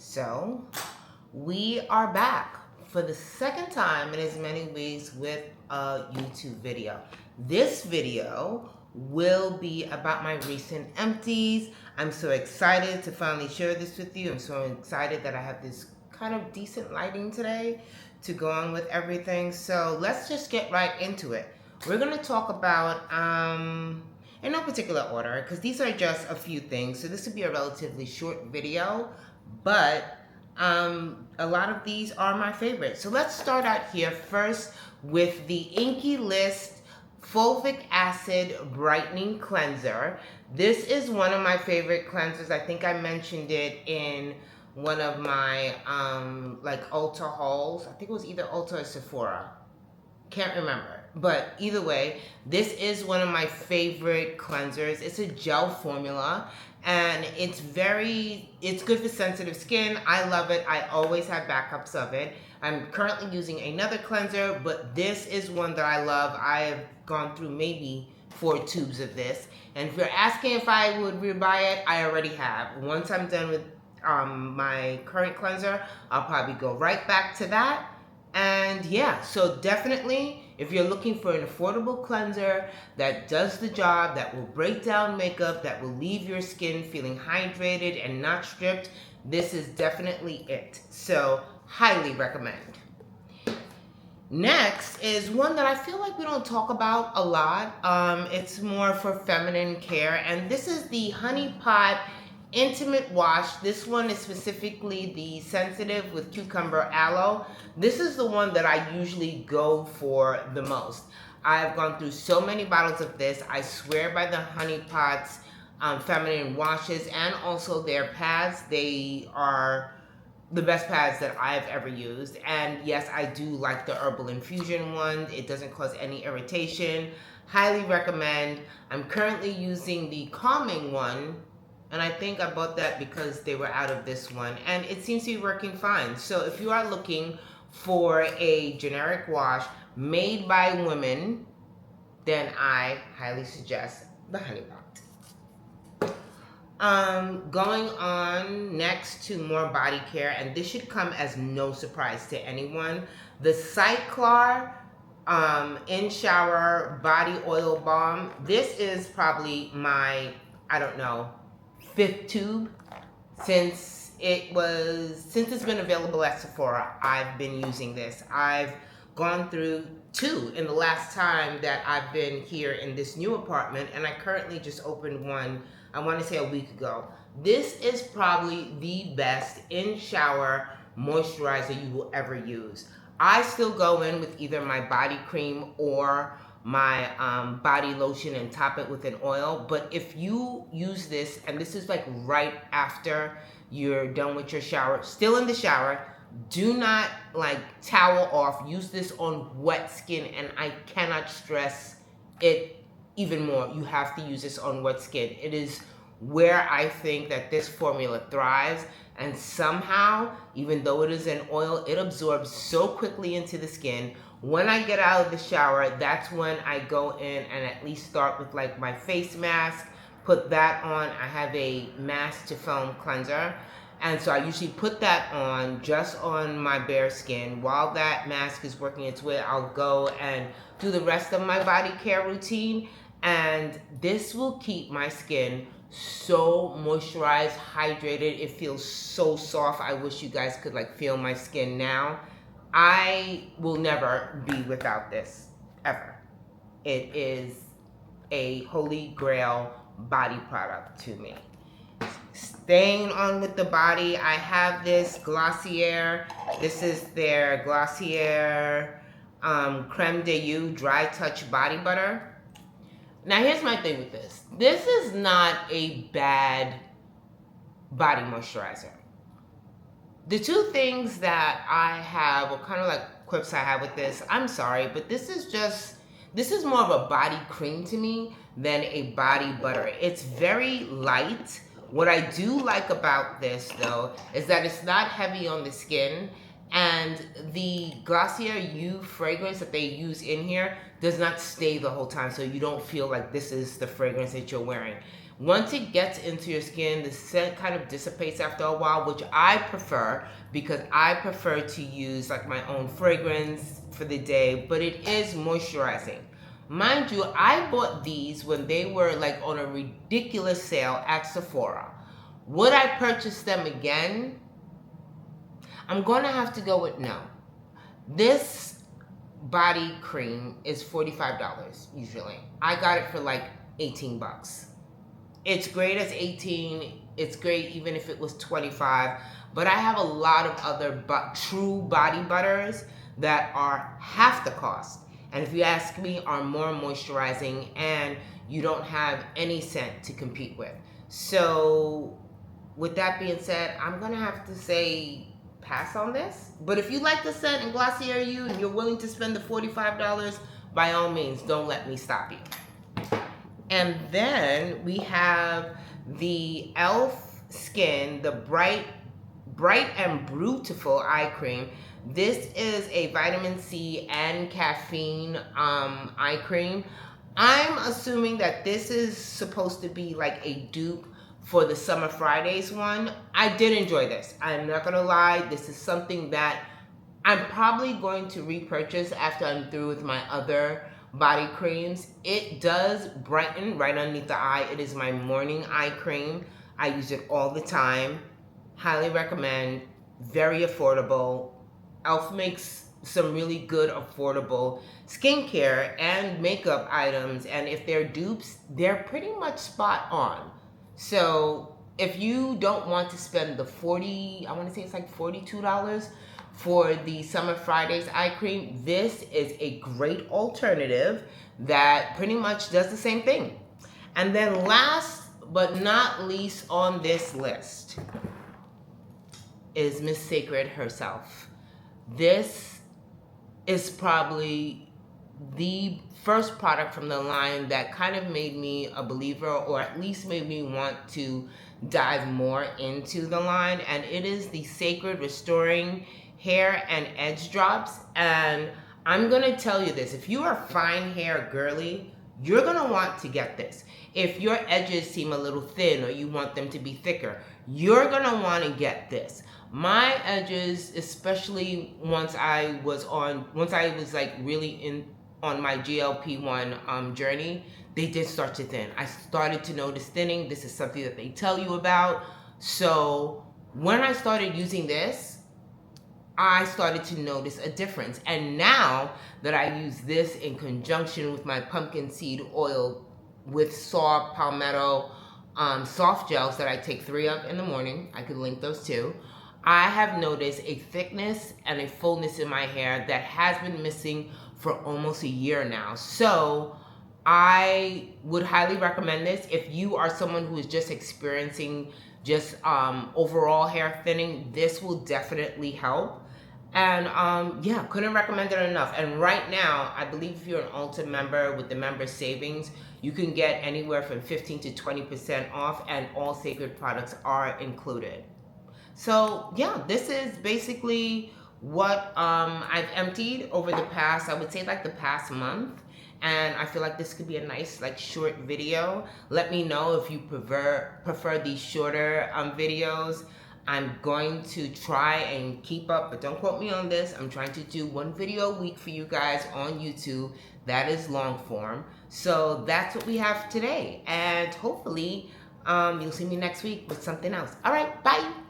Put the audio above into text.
So, we are back for the second time in as many weeks with a YouTube video. This video will be about my recent empties. I'm so excited to finally share this with you. I'm so excited that I have this kind of decent lighting today to go on with everything. So let's just get right into it. We're going to talk about in no particular order, because these are just a few things. So this would be a relatively short video, but a lot of these are my favorites. So let's start out here first with the Inky List Fulvic Acid Brightening Cleanser. This is one of my favorite cleansers. I think I mentioned it in one of my like Ulta hauls. I think it was either Ulta or Sephora. Can't remember. But either way, this is one of my favorite cleansers. It's a gel formula and it's good for sensitive skin. I love it. I always have backups of it. I'm currently using another cleanser, but this is one that I love. I have gone through maybe 4 tubes of this. And if you're asking if I would rebuy it, I already have. Once I'm done with my current cleanser, I'll probably go right back to that. And yeah, so definitely, if you're looking for an affordable cleanser that does the job, that will break down makeup, that will leave your skin feeling hydrated and not stripped, this is definitely it. So, highly recommend. Next is one that I feel like we don't talk about a lot. It's more for feminine care, and this is the Honey Pot Intimate Wash. This one is specifically the sensitive with cucumber aloe. This is the one that I usually go for the most. I've gone through so many bottles of this. I swear by the Honey Pot's feminine washes and also their pads. They are the best pads that I've ever used. And yes, I do like the herbal infusion one. It doesn't cause any irritation. Highly recommend. I'm currently using the calming one, and I think I bought that because they were out of this one, and it seems to be working fine. So if you are looking for a generic wash made by women, then I highly suggest the Honey Pot. Going on next to more body care, and this should come as no surprise to anyone, the Cyclar In Shower Body Oil Balm. This is probably my, I don't know, 5th tube since it's been available at Sephora. I've been using this. I've gone through 2 in the last time that I've been here in this new apartment, and I currently just opened one, I want to say a week ago. This is probably the best in shower moisturizer you will ever use. I still go in with either my body cream or my body lotion and top it with an oil. But if you use this, and this is like right after you're done with your shower, still in the shower, do not like towel off. Use this on wet skin, and I cannot stress it even more. You have to use this on wet skin. It is where I think that this formula thrives, and somehow, even though it is an oil, it absorbs so quickly into the skin. When I get out of the shower, that's when I go in and at least start with like my face mask, put that on. I have a mask to foam cleanser, and so I usually put that on just on my bare skin. While that mask is working its way, I'll go and do the rest of my body care routine, and this will keep my skin so moisturized, hydrated. It feels so soft. I wish you guys could like feel my skin now. I will never be without this, ever. It is a holy grail body product to me. Staying on with the body, I have this Glossier. This is their Glossier Creme de You Dry Touch Body Butter. Now here's my thing with this. This is not a bad body moisturizer. The 2 things that I have, or kind of like quips I have with this, I'm sorry, but this is more of a body cream to me than a body butter. It's very light. What I do like about this though is that it's not heavy on the skin, and the Glossier You fragrance that they use in here does not stay the whole time, so you don't feel like this is the fragrance that you're wearing. Once it gets into your skin, the scent kind of dissipates after a while, which I prefer because I prefer to use like my own fragrance for the day, but it is moisturizing. Mind you, I bought these when they were like on a ridiculous sale at Sephora. Would I purchase them again? I'm gonna have to go with no. This body cream is $45 usually. I got it for like 18 bucks. It's great as 18. It's great even if it was 25. But I have a lot of other true body butters that are half the cost. And if you ask me, are more moisturizing and you don't have any scent to compete with. So with that being said, I'm gonna have to say pass on this. But if you like the scent and Glossier You and you're willing to spend the $45, by all means, don't let me stop you. And then we have the e.l.f. Skin, the Bright and Beautiful Eye Cream. This is a vitamin C and caffeine eye cream. I'm assuming that this is supposed to be like a dupe for the Summer Fridays one. I did enjoy this. I'm not gonna lie, this is something that I'm probably going to repurchase after I'm through with my other body creams. It does brighten right underneath the eye. It is my morning eye cream. I use it all the time. Highly recommend. Very affordable. e.l.f. makes some really good affordable skincare and makeup items, and if they're dupes, they're pretty much spot on. So if you don't want to spend the I want to say it's like $42 for the Summer Fridays eye cream, this is a great alternative that pretty much does the same thing. And then last but not least on this list is Miss Sacred herself. This is probably the first product from the line that kind of made me a believer, or at least made me want to dive more into the line, and it is the Sacred Restoring Hair and Edge Drops. And I'm gonna tell you this, if you are fine hair girly, you're gonna want to get this. If your edges seem a little thin or you want them to be thicker, you're gonna want to get this. My edges, especially once I was like really on my GLP-1 journey, they did start to thin. I started to notice thinning. This is something that they tell you about. So when I started using this, I started to notice a difference. And now that I use this in conjunction with my pumpkin seed oil with saw palmetto soft gels that I take 3 of in the morning, I could link those too, I have noticed a thickness and a fullness in my hair that has been missing for almost a year now. So I would highly recommend this. If you are someone who is just experiencing just overall hair thinning, this will definitely help. And yeah, couldn't recommend it enough. And right now, I believe if you're an Ulta member with the member savings, you can get anywhere from 15 to 20% off, and all Sacred products are included. So yeah, this is basically what I've emptied over the past, I would say like the past month. And I feel like this could be a nice like short video. Let me know if you prefer these shorter videos. I'm going to try and keep up, but don't quote me on this. I'm trying to do 1 video a week for you guys on YouTube. That is long form. So that's what we have today. And hopefully you'll see me next week with something else. All right, bye.